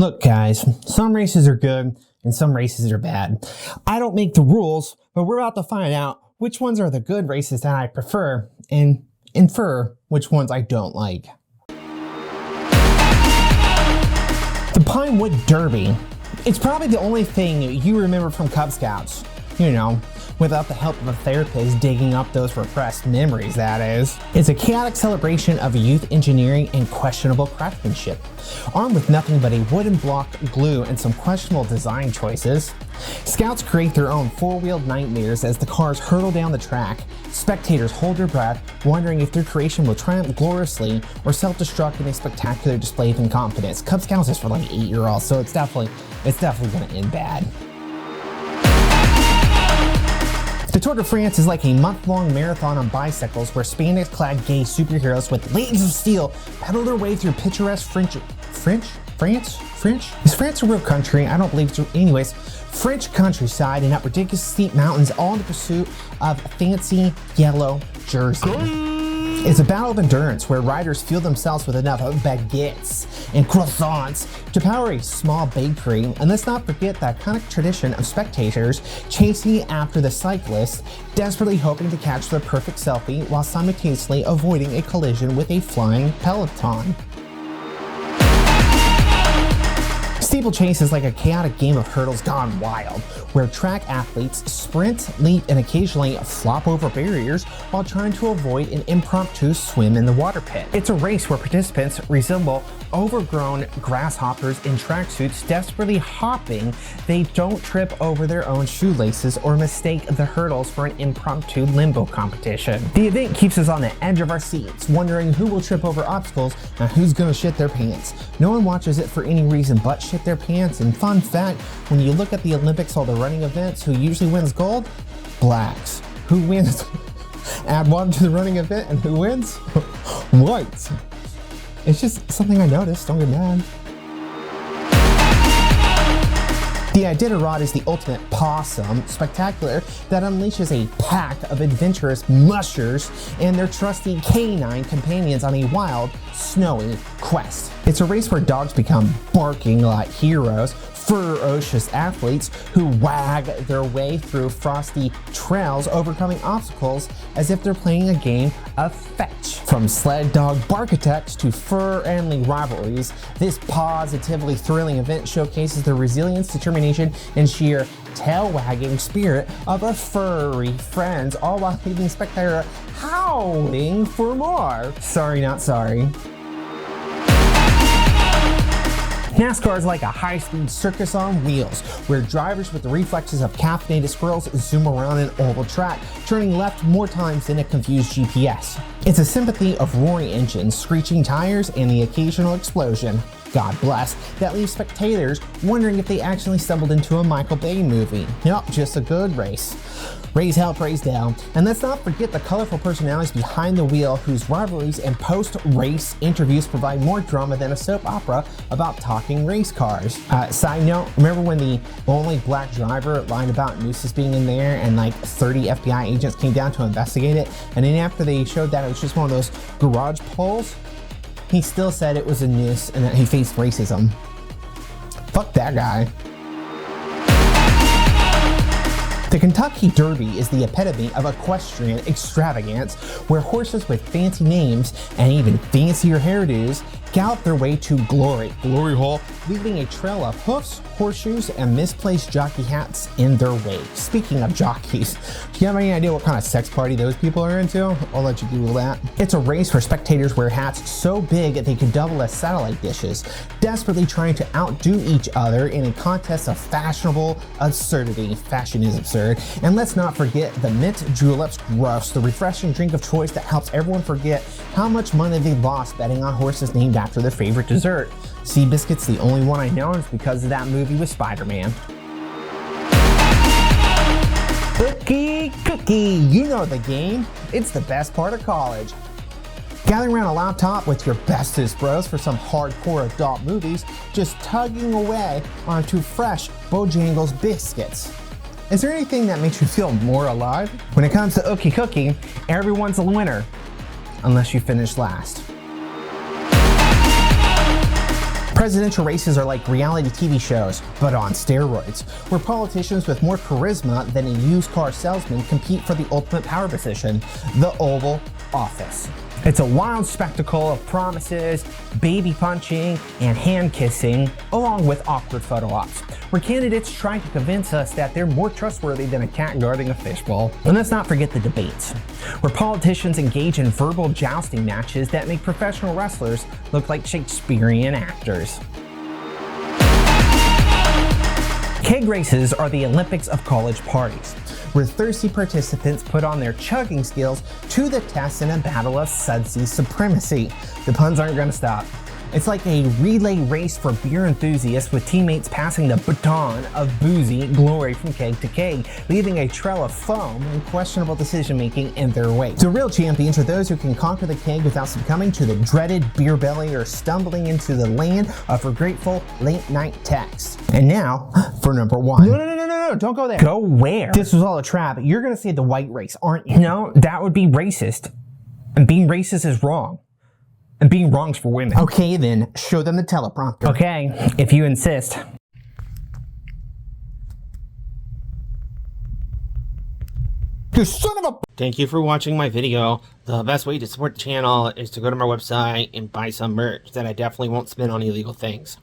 Look guys, some races are good and some races are bad. I don't make the rules, but we're about to find out which ones are the good races that I prefer and infer which ones I don't like. The Pinewood Derby. It's probably the only thing you remember from Cub Scouts. You know, without the help of a therapist digging up those repressed memories, that is. It's a chaotic celebration of youth engineering and questionable craftsmanship. Armed with nothing but a wooden block, glue, and some questionable design choices, Scouts create their own four-wheeled nightmares as the cars hurtle down the track. Spectators hold their breath, wondering if their creation will triumph gloriously or self-destruct in a spectacular display of incompetence. Cub Scouts is for like 8-year-olds, so it's definitely gonna end bad. The Tour de France is like a month-long marathon on bicycles where spandex-clad gay superheroes with blades of steel pedal their way through picturesque France? Is France a real country? I don't believe so. Anyways, French countryside and up ridiculous steep mountains, all in the pursuit of fancy yellow jersey. It's a battle of endurance where riders fuel themselves with enough baguettes and croissants to power a small bakery. And let's not forget the iconic tradition of spectators chasing after the cyclist, desperately hoping to catch their perfect selfie while simultaneously avoiding a collision with a flying peloton. Steeplechase is like a chaotic game of hurdles gone wild, where track athletes sprint, leap, and occasionally flop over barriers while trying to avoid an impromptu swim in the water pit. It's a race where participants resemble overgrown grasshoppers in tracksuits desperately hopping. They don't trip over their own shoelaces or mistake the hurdles for an impromptu limbo competition. The event keeps us on the edge of our seats, wondering who will trip over obstacles and who's gonna shit their pants. No one watches it for any reason but shit their pants. And fun fact, when you look at the Olympics or the running events, who usually wins gold? Blacks. Who wins? Add water to the running event and who wins? Whites. It's just something I noticed, don't get mad. The Iditarod is the ultimate possum spectacular that unleashes a pack of adventurous mushers and their trusty canine companions on a wild, snowy quest. It's a race where dogs become barking like heroes, ferocious athletes who wag their way through frosty trails, overcoming obstacles as if they're playing a game of fetch. From sled dog bark attacks to fur-friendly rivalries, this positively thrilling event showcases the resilience, determination, and sheer tail-wagging spirit of our furry friends, all while leaving the spectator howling for more. Sorry, not sorry. NASCAR is like a high-speed circus on wheels, where drivers with the reflexes of caffeinated squirrels zoom around an oval track, turning left more times than a confused GPS. It's a symphony of roaring engines, screeching tires, and the occasional explosion, God bless, that leaves spectators wondering if they actually stumbled into a Michael Bay movie. Nope, just a good race. Raise hell, praise down. And let's not forget the colorful personalities behind the wheel whose rivalries and post-race interviews provide more drama than a soap opera about talking race cars. Side note, remember when the only black driver lied about nooses being in there and like 30 FBI agents came down to investigate it? And then after they showed that it was just one of those garage poles, he still said it was a noose and that he faced racism. Fuck that guy. The Kentucky Derby is the epitome of equestrian extravagance, where horses with fancy names and even fancier hairdos gallop their way to glory hole, leaving a trail of hoofs, horseshoes, and misplaced jockey hats in their wake. Speaking of jockeys, do you have any idea what kind of sex party those people are into? I'll let you Google that. It's a race where spectators wear hats so big that they can double as satellite dishes, desperately trying to outdo each other in a contest of fashionable absurdity. Fashion is absurd. And let's not forget the mint juleps, gross, the refreshing drink of choice that helps everyone forget how much money they lost betting on horses named after their favorite dessert. Seabiscuit's the only one I know, and it's because of that movie with Spider-Man. Cookie, you know the game. It's the best part of college. Gathering around a laptop with your bestest bros for some hardcore adult movies, just tugging away on 2 fresh Bojangles biscuits. Is there anything that makes you feel more alive? When it comes to Ookie Cookie, everyone's a winner, unless you finish last. Presidential races are like reality TV shows, but on steroids, where politicians with more charisma than a used car salesman compete for the ultimate power position, the Oval Office. It's a wild spectacle of promises, baby punching, and hand kissing, along with awkward photo ops, where candidates try to convince us that they're more trustworthy than a cat guarding a fishbowl. And let's not forget the debates, where politicians engage in verbal jousting matches that make professional wrestlers look like Shakespearean actors. Keg races are the Olympics of college parties, where thirsty participants put on their chugging skills to the test in a battle of sudsy supremacy. The puns aren't gonna stop. It's like a relay race for beer enthusiasts, with teammates passing the baton of boozy glory from keg to keg, leaving a trail of foam and questionable decision-making in their wake. The real champions are those who can conquer the keg without succumbing to the dreaded beer belly or stumbling into the land of regretful late-night texts. And now, for number one. No, don't go there. Go where? This was all a trap. You're gonna say the white race, aren't you? No, that would be racist. And being racist is wrong. And being wrong's for women. Okay then, show them the teleprompter. Okay, if you insist. You son of a... Thank you for watching my video. The best way to support the channel is to go to my website and buy some merch that I definitely won't spend on illegal things.